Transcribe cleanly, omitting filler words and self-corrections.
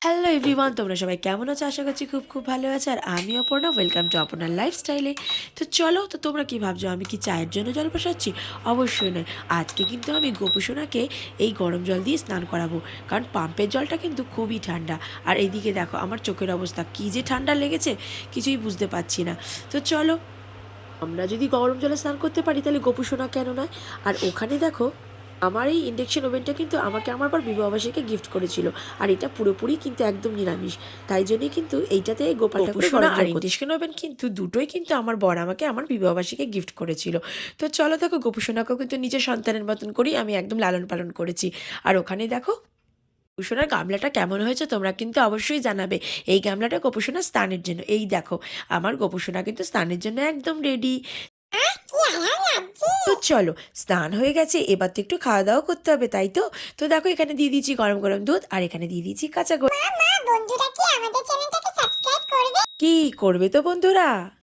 Hello everyone, তোমরা সবাই কেমন আছো? আশা করছি খুব খুব ভালো আছো। আর আমি অপর্ণা, ওয়েলকাম টু অপর্ণার লাইফস্টাইলে। তো চলো, তো তোমরা কি ভাবছো আমি কি চায়ের জন্য জল বসাচ্ছি? অবশ্যই নয়। আজকে কিন্তু আমি গোপুসোনাকে এই গরম জল দিয়ে স্নান করাবো, কারণ পাম্পের জলটা কিন্তু খুবই ঠান্ডা। আর এইদিকে দেখো আমার চোখের অবস্থা, কী যে ঠান্ডা লেগেছে কিছুই বুঝতে পারছি না। তো চলো, আমরা যদি গরম জলে স্নান করতে পারি তাহলে গোপুসোনা কেন নয়। আর ওখানে দেখো, আমার এই ইন্ডাকশন ওভেনটা কিন্তু আমাকে আমার পর বিবাহবার্ষিকীকে গিফট করেছিল। আর এটা পুরোপুরি কিন্তু একদম নিরামিষ, তাই জন্যই কিন্তু এইটাতে গোপাল ঠাকুরের গরম জল আর ইন্ডাকশন ওভেন কিন্তু দুটোই কিন্তু আমার বর আমাকে আমার বিবাহবার্ষিকীকে গিফট করেছিল। তো চলো দেখো, গোপুসোনাকেও কিন্তু নিজের সন্তানের মতন করেই আমি একদম লালন পালন করেছি। আর ওখানে দেখো গোপুসোনার গামলাটা কেমন হয়েছে তোমরা কিন্তু অবশ্যই জানাবে। এই গামলাটা গোপুসোনার স্নানের জন্য। এই দেখো, আমার গোপুসোনা কিন্তু স্নানের জন্য একদম রেডি। তো চলো, স্নান হয়ে গেছে, এবার তো একটু খাওয়া দাওয়া করতে হবে, তাই তো? তো দেখো, এখানে দিয়ে দিয়েছি গরম গরম দুধ, আর এখানে দিয়ে দিয়েছি কাঁচা গোল। বন্ধুরা কি আমাদের চ্যানেলটাকে সাবস্ক্রাইব করবে? কি করবে তো বন্ধুরা?